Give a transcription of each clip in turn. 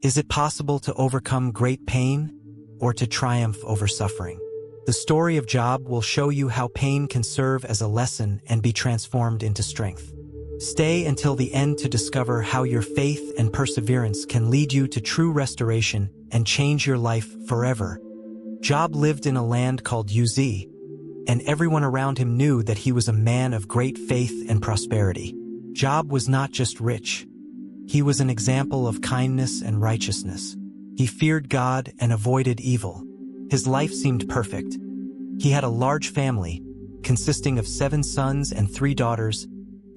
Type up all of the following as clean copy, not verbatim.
Is it possible to overcome great pain or to triumph over suffering? The story of Job will show you how pain can serve as a lesson and be transformed into strength. Stay until the end to discover how your faith and perseverance can lead you to true restoration and change your life forever. Job lived in a land called Uz, and everyone around him knew that he was a man of great faith and prosperity. Job was not just rich. He was an example of kindness and righteousness. He feared God and avoided evil. His life seemed perfect. He had a large family, consisting of 7 sons and 3 daughters,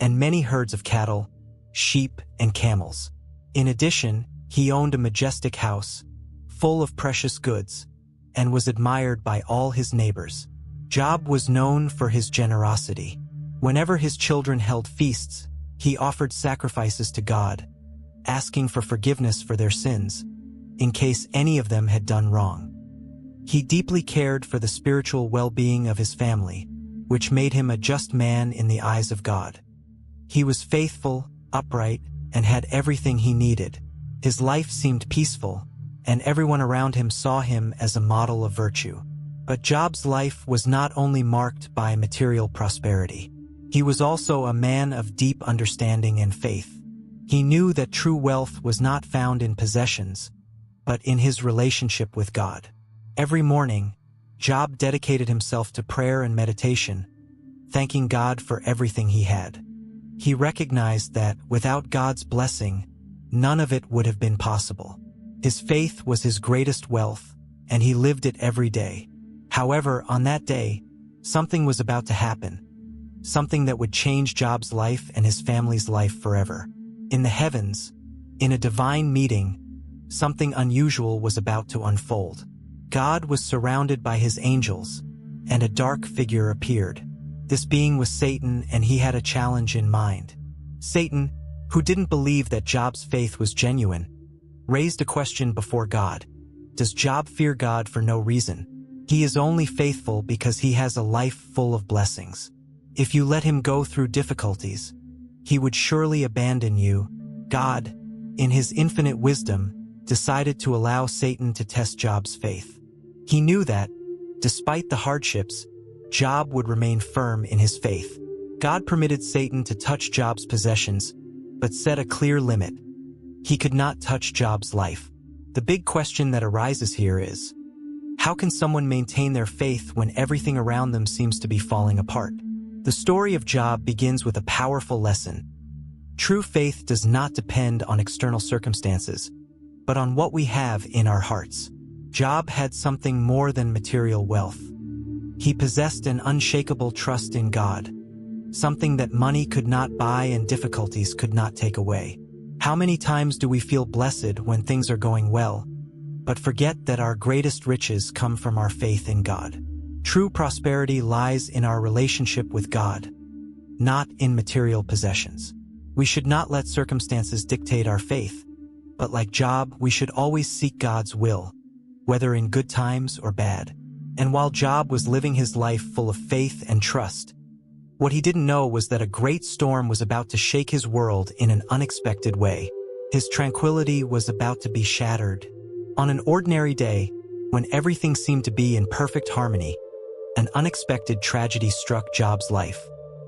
and many herds of cattle, sheep, and camels. In addition, he owned a majestic house, full of precious goods, and was admired by all his neighbors. Job was known for his generosity. Whenever his children held feasts, he offered sacrifices to God, asking for forgiveness for their sins, in case any of them had done wrong. He deeply cared for the spiritual well-being of his family, which made him a just man in the eyes of God. He was faithful, upright, and had everything he needed. His life seemed peaceful, and everyone around him saw him as a model of virtue. But Job's life was not only marked by material prosperity. He was also a man of deep understanding and faith. He knew that true wealth was not found in possessions, but in his relationship with God. Every morning, Job dedicated himself to prayer and meditation, thanking God for everything he had. He recognized that, without God's blessing, none of it would have been possible. His faith was his greatest wealth, and he lived it every day. However, on that day, something was about to happen, something that would change Job's life and his family's life forever. In the heavens, in a divine meeting, something unusual was about to unfold. God was surrounded by his angels, and a dark figure appeared. This being was Satan, and he had a challenge in mind. Satan, who didn't believe that Job's faith was genuine, raised a question before God. Does Job fear God for no reason? He is only faithful because he has a life full of blessings. If you let him go through difficulties, he would surely abandon you. God, in his infinite wisdom, decided to allow Satan to test Job's faith. He knew that, despite the hardships, Job would remain firm in his faith. God permitted Satan to touch Job's possessions, but set a clear limit. He could not touch Job's life. The big question that arises here is, how can someone maintain their faith when everything around them seems to be falling apart? The story of Job begins with a powerful lesson. True faith does not depend on external circumstances, but on what we have in our hearts. Job had something more than material wealth. He possessed an unshakable trust in God, something that money could not buy and difficulties could not take away. How many times do we feel blessed when things are going well, but forget that our greatest riches come from our faith in God? True prosperity lies in our relationship with God, not in material possessions. We should not let circumstances dictate our faith, but like Job, we should always seek God's will, whether in good times or bad. And while Job was living his life full of faith and trust, what he didn't know was that a great storm was about to shake his world in an unexpected way. His tranquility was about to be shattered. On an ordinary day, when everything seemed to be in perfect harmony, an unexpected tragedy struck Job's life.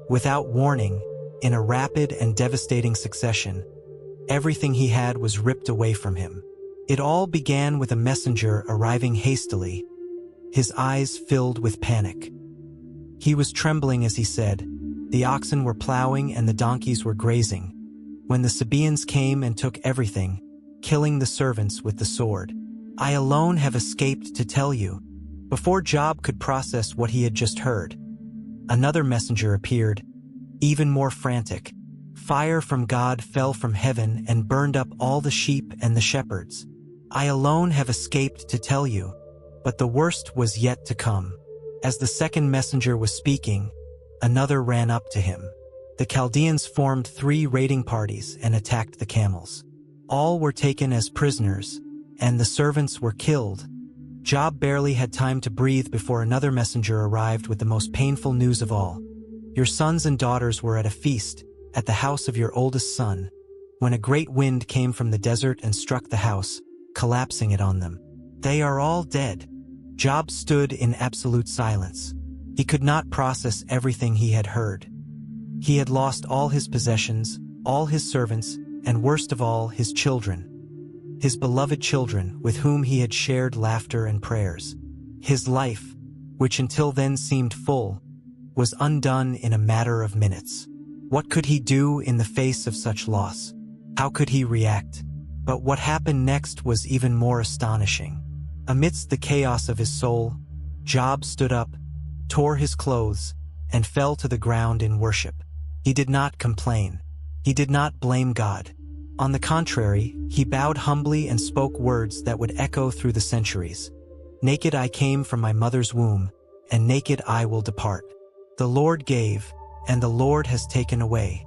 Without warning, in a rapid and devastating succession, everything he had was ripped away from him. It all began with a messenger arriving hastily, his eyes filled with panic. He was trembling as he said, "The oxen were plowing and the donkeys were grazing, when the Sabaeans came and took everything, killing the servants with the sword. I alone have escaped to tell you." Before Job could process what he had just heard, another messenger appeared, even more frantic. Fire from God fell from heaven and burned up all the sheep and the shepherds. I alone have escaped to tell you, but the worst was yet to come. As the second messenger was speaking, another ran up to him. The Chaldeans formed 3 raiding parties and attacked the camels. All were taken as prisoners, and the servants were killed. Job barely had time to breathe before another messenger arrived with the most painful news of all. Your sons and daughters were at a feast, at the house of your oldest son. when a great wind came from the desert and struck the house, collapsing it on them. "They are all dead." Job stood in absolute silence. He could not process everything he had heard. He had lost all his possessions, all his servants, and worst of all, his children. His beloved children, with whom he had shared laughter and prayers. His life, which until then seemed full, was undone in a matter of minutes. What could he do in the face of such loss? How could he react? But what happened next was even more astonishing. Amidst the chaos of his soul, Job stood up, tore his clothes, and fell to the ground in worship. He did not complain. He did not blame God. On the contrary, he bowed humbly and spoke words that would echo through the centuries. "Naked I came from my mother's womb, and naked I will depart. The Lord gave, and the Lord has taken away.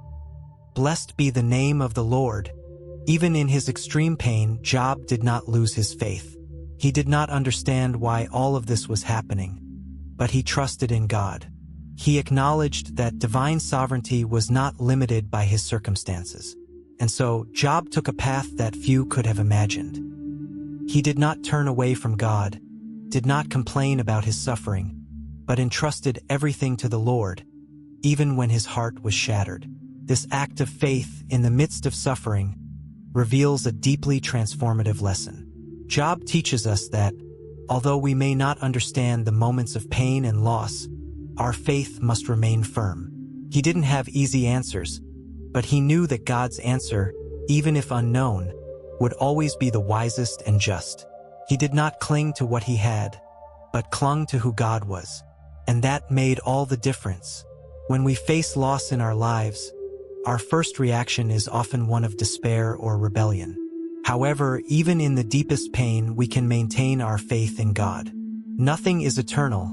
Blessed be the name of the Lord." Even in his extreme pain, Job did not lose his faith. He did not understand why all of this was happening, but he trusted in God. He acknowledged that divine sovereignty was not limited by his circumstances. And so, Job took a path that few could have imagined. He did not turn away from God, did not complain about his suffering, but entrusted everything to the Lord, even when his heart was shattered. This act of faith in the midst of suffering reveals a deeply transformative lesson. Job teaches us that, although we may not understand the moments of pain and loss, our faith must remain firm. He didn't have easy answers, but he knew that God's answer, even if unknown, would always be the wisest and just. He did not cling to what he had, but clung to who God was. And that made all the difference. When we face loss in our lives, our first reaction is often one of despair or rebellion. However, even in the deepest pain, we can maintain our faith in God. Nothing is eternal,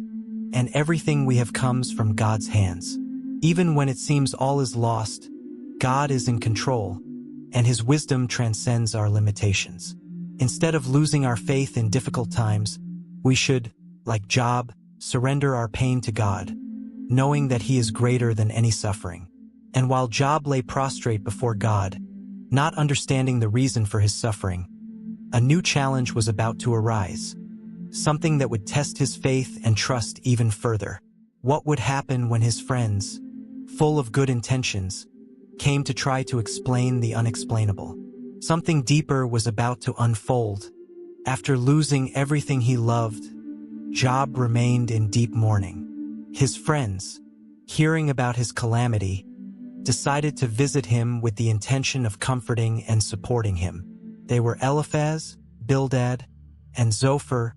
and everything we have comes from God's hands. Even when it seems all is lost, God is in control, and his wisdom transcends our limitations. Instead of losing our faith in difficult times, we should, like Job, surrender our pain to God, knowing that he is greater than any suffering. And while Job lay prostrate before God, not understanding the reason for his suffering, a new challenge was about to arise, something that would test his faith and trust even further. What would happen when his friends, full of good intentions, came to try to explain the unexplainable? Something deeper was about to unfold. After losing everything he loved, Job remained in deep mourning. His friends, hearing about his calamity, decided to visit him with the intention of comforting and supporting him. They were Eliphaz, Bildad, and Zophar,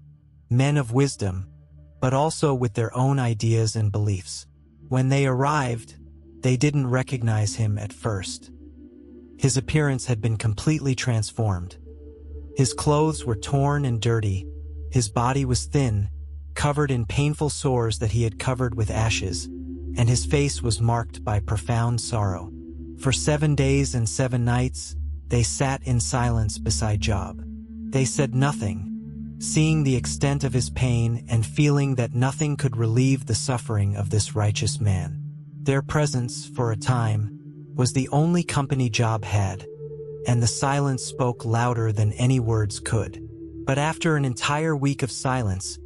men of wisdom, but also with their own ideas and beliefs. When they arrived, they didn't recognize him at first. His appearance had been completely transformed. His clothes were torn and dirty, his body was thin, covered in painful sores that he had covered with ashes, and his face was marked by profound sorrow. For 7 days and 7 nights, they sat in silence beside Job. They said nothing, seeing the extent of his pain and feeling that nothing could relieve the suffering of this righteous man. Their presence, for a time, was the only company Job had, and the silence spoke louder than any words could. But after an entire week of silence,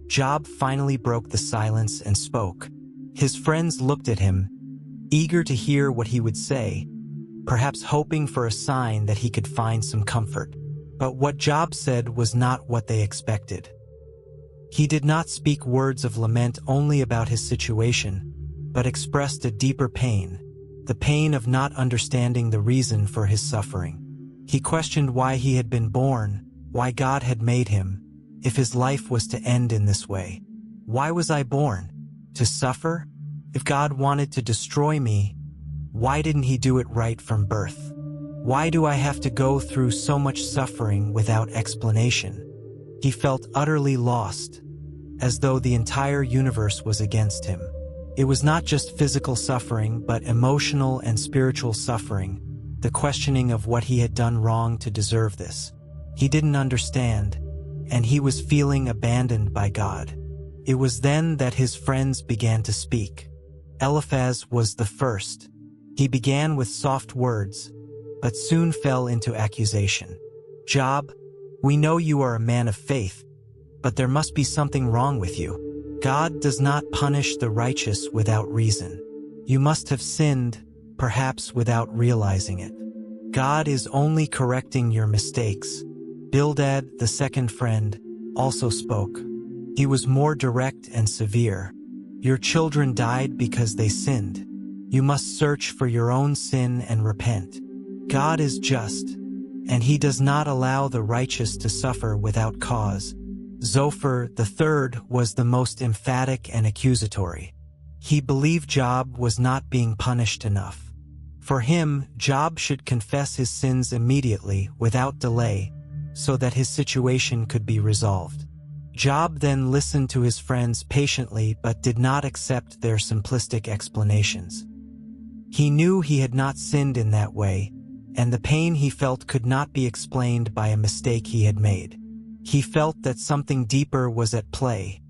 Job finally broke the silence and spoke. His friends looked at him, eager to hear what he would say, perhaps hoping for a sign that he could find some comfort. But what Job said was not what they expected. He did not speak words of lament only about his situation, but expressed a deeper pain, the pain of not understanding the reason for his suffering. He questioned why he had been born, why God had made him, if his life was to end in this way. Why was I born? To suffer? If God wanted to destroy me, why didn't he do it right from birth? Why do I have to go through so much suffering without explanation? He felt utterly lost, as though the entire universe was against him. It was not just physical suffering, but emotional and spiritual suffering, the questioning of what he had done wrong to deserve this. He didn't understand, and he was feeling abandoned by God. It was then that his friends began to speak. Eliphaz was the first. He began with soft words, but soon fell into accusation. "Job, we know you are a man of faith, but there must be something wrong with you. God does not punish the righteous without reason. You must have sinned, perhaps without realizing it. God is only correcting your mistakes." Bildad, the second friend, also spoke. He was more direct and severe. "Your children died because they sinned. You must search for your own sin and repent. God is just, and he does not allow the righteous to suffer without cause." Zophar the third was the most emphatic and accusatory. He believed Job was not being punished enough. For him, Job should confess his sins immediately, without delay, so that his situation could be resolved. Job then listened to his friends patiently but did not accept their simplistic explanations. He knew he had not sinned in that way, and the pain he felt could not be explained by a mistake he had made. He felt that something deeper was at play,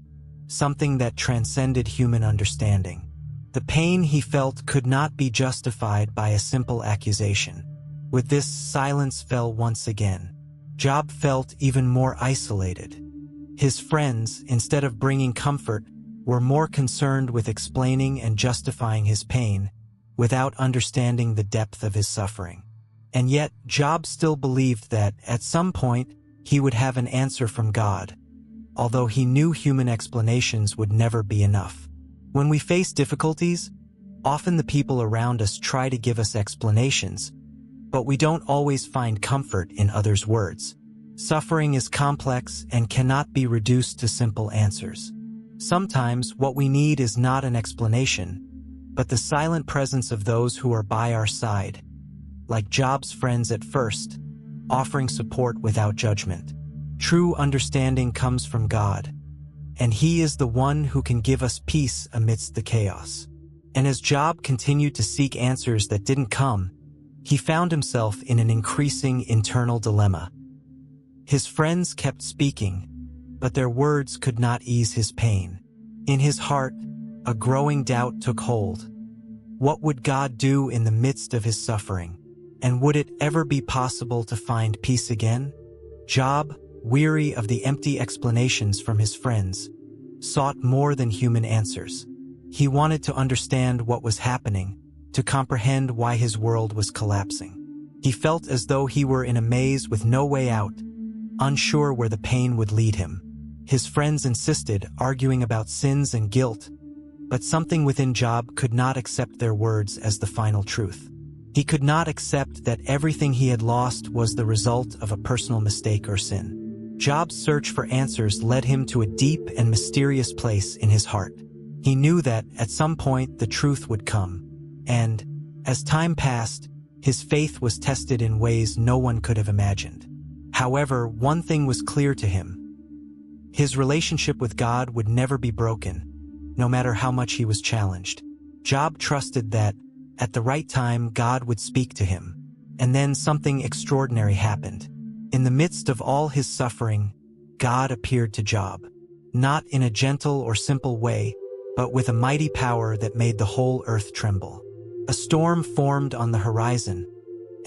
something that transcended human understanding. The pain he felt could not be justified by a simple accusation. With this, silence fell once again. Job felt even more isolated. His friends, instead of bringing comfort, were more concerned with explaining and justifying his pain, without understanding the depth of his suffering. And yet, Job still believed that, at some point, he would have an answer from God, although he knew human explanations would never be enough. When we face difficulties, often the people around us try to give us explanations, but we don't always find comfort in others' words. Suffering is complex and cannot be reduced to simple answers. Sometimes what we need is not an explanation, but the silent presence of those who are by our side, like Job's friends at first, offering support without judgment. True understanding comes from God, and he is the one who can give us peace amidst the chaos. And as Job continued to seek answers that didn't come, he found himself in an increasing internal dilemma. His friends kept speaking, but their words could not ease his pain. In his heart, a growing doubt took hold. What would God do in the midst of his suffering? And would it ever be possible to find peace again? Job, weary of the empty explanations from his friends, sought more than human answers. He wanted to understand what was happening, to comprehend why his world was collapsing. He felt as though he were in a maze with no way out, unsure where the pain would lead him. His friends insisted, arguing about sins and guilt, but something within Job could not accept their words as the final truth. He could not accept that everything he had lost was the result of a personal mistake or sin. Job's search for answers led him to a deep and mysterious place in his heart. He knew that, at some point, the truth would come, and, as time passed, his faith was tested in ways no one could have imagined. However, one thing was clear to him. His relationship with God would never be broken, no matter how much he was challenged. Job trusted that, at the right time, God would speak to him. And then something extraordinary happened. In the midst of all his suffering, God appeared to Job, not in a gentle or simple way, but with a mighty power that made the whole earth tremble. A storm formed on the horizon,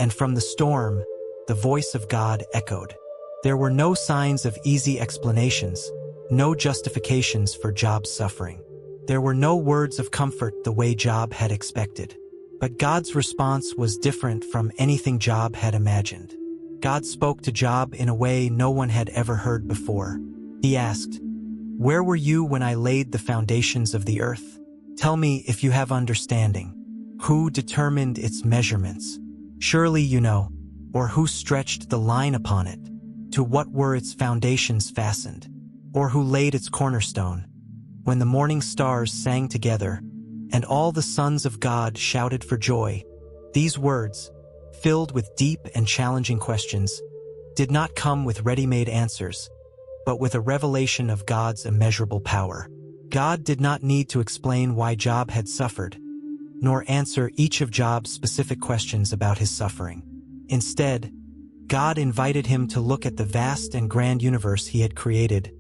and from the storm, the voice of God echoed. There were no signs of easy explanations, no justifications for Job's suffering. There were no words of comfort the way Job had expected. But God's response was different from anything Job had imagined. God spoke to Job in a way no one had ever heard before. He asked, "Where were you when I laid the foundations of the earth? Tell me if you have understanding. Who determined its measurements? Surely you know. Or who stretched the line upon it? To what were its foundations fastened? Or who laid its cornerstone? When the morning stars sang together, and all the sons of God shouted for joy." These words, filled with deep and challenging questions, did not come with ready-made answers, but with a revelation of God's immeasurable power. God did not need to explain why Job had suffered, nor answer each of Job's specific questions about his suffering. Instead, God invited him to look at the vast and grand universe he had created,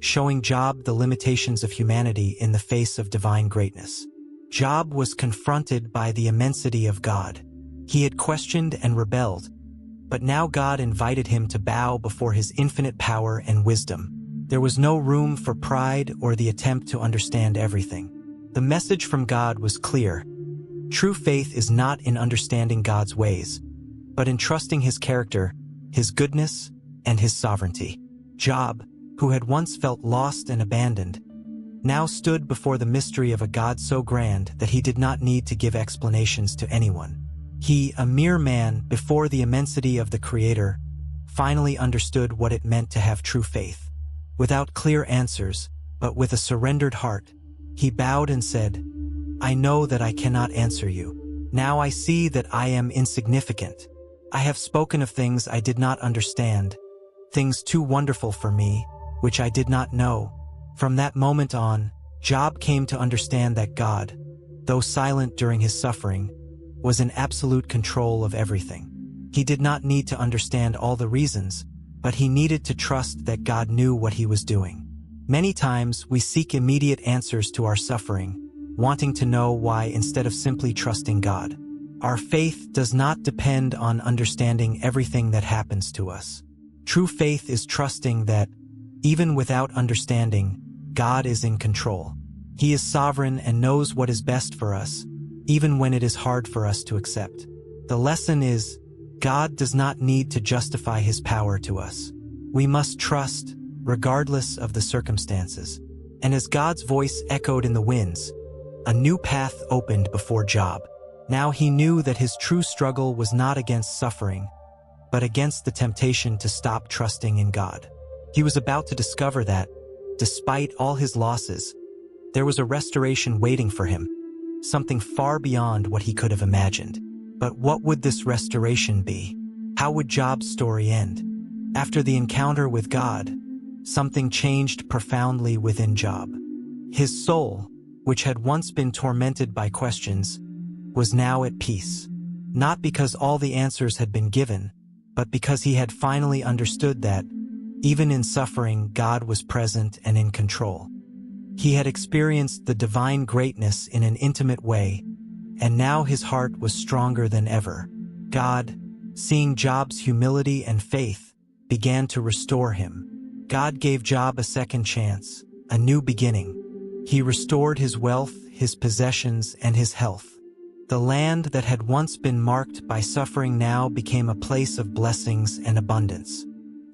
showing Job the limitations of humanity in the face of divine greatness. Job was confronted by the immensity of God. He had questioned and rebelled, but now God invited him to bow before his infinite power and wisdom. There was no room for pride or the attempt to understand everything. The message from God was clear. True faith is not in understanding God's ways, but in trusting his character, his goodness, and his sovereignty. Job, who had once felt lost and abandoned, now stood before the mystery of a God so grand that he did not need to give explanations to anyone. He, a mere man before the immensity of the Creator, finally understood what it meant to have true faith. Without clear answers, but with a surrendered heart, he bowed and said, "I know that I cannot answer you. Now I see that I am insignificant. I have spoken of things I did not understand, things too wonderful for me, which I did not know." From that moment on, Job came to understand that God, though silent during his suffering, was in absolute control of everything. He did not need to understand all the reasons, but he needed to trust that God knew what he was doing. Many times we seek immediate answers to our suffering, wanting to know why instead of simply trusting God. Our faith does not depend on understanding everything that happens to us. True faith is trusting that, even without understanding, God is in control. He is sovereign and knows what is best for us, even when it is hard for us to accept. The lesson is, God does not need to justify his power to us. We must trust, regardless of the circumstances. And as God's voice echoed in the winds, a new path opened before Job. Now he knew that his true struggle was not against suffering, but against the temptation to stop trusting in God. He was about to discover that, despite all his losses, there was a restoration waiting for him, something far beyond what he could have imagined. But what would this restoration be? How would Job's story end? After the encounter with God, something changed profoundly within Job. His soul, which had once been tormented by questions, was now at peace. Not because all the answers had been given, but because he had finally understood that, even in suffering, God was present and in control. He had experienced the divine greatness in an intimate way, and now his heart was stronger than ever. God, seeing Job's humility and faith, began to restore him. God gave Job a second chance, a new beginning. He restored his wealth, his possessions, and his health. The land that had once been marked by suffering now became a place of blessings and abundance.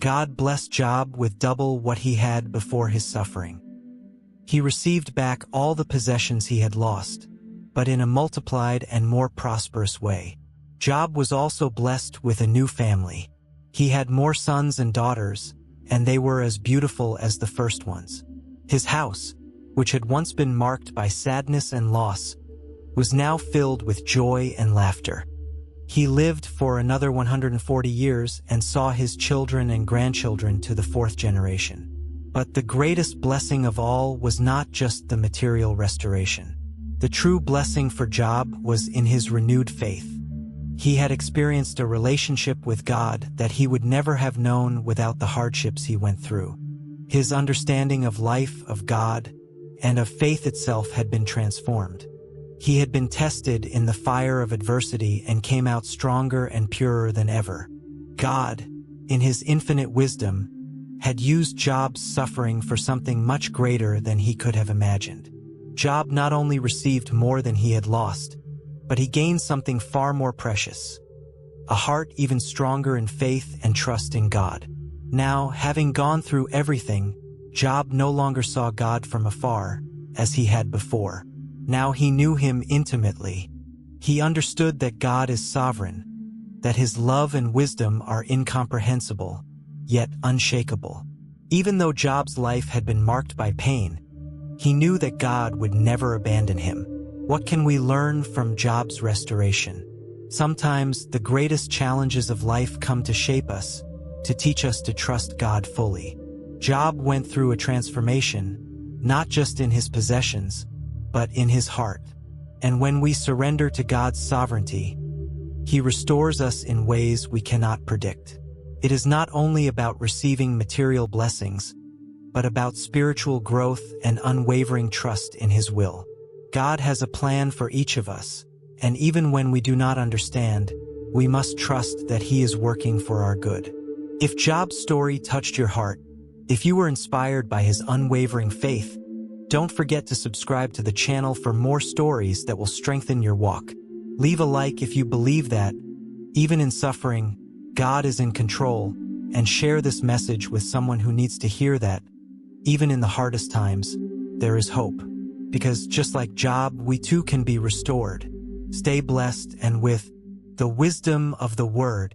God blessed Job with double what he had before his suffering. He received back all the possessions he had lost, but in a multiplied and more prosperous way. Job was also blessed with a new family. He had more sons and daughters, and they were as beautiful as the first ones. His house, which had once been marked by sadness and loss, was now filled with joy and laughter. He lived for another 140 years and saw his children and grandchildren to the fourth generation. But the greatest blessing of all was not just the material restoration. The true blessing for Job was in his renewed faith. He had experienced a relationship with God that he would never have known without the hardships he went through. His understanding of life, of God, and of faith itself had been transformed. He had been tested in the fire of adversity and came out stronger and purer than ever. God, in his infinite wisdom, had used Job's suffering for something much greater than he could have imagined. Job not only received more than he had lost, but he gained something far more precious, a heart even stronger in faith and trust in God. Now, having gone through everything, Job no longer saw God from afar, as he had before. Now he knew him intimately. He understood that God is sovereign, that his love and wisdom are incomprehensible, yet unshakable. Even though Job's life had been marked by pain, he knew that God would never abandon him. What can we learn from Job's restoration? Sometimes the greatest challenges of life come to shape us, to teach us to trust God fully. Job went through a transformation, not just in his possessions, but in his heart. And when we surrender to God's sovereignty, he restores us in ways we cannot predict. It is not only about receiving material blessings, but about spiritual growth and unwavering trust in his will. God has a plan for each of us, and even when we do not understand, we must trust that He is working for our good. If Job's story touched your heart, if you were inspired by his unwavering faith, don't forget to subscribe to the channel for more stories that will strengthen your walk. Leave a like if you believe that, even in suffering, God is in control, and share this message with someone who needs to hear that, even in the hardest times, there is hope. Because just like Job, we too can be restored. Stay blessed, and with the wisdom of the Word,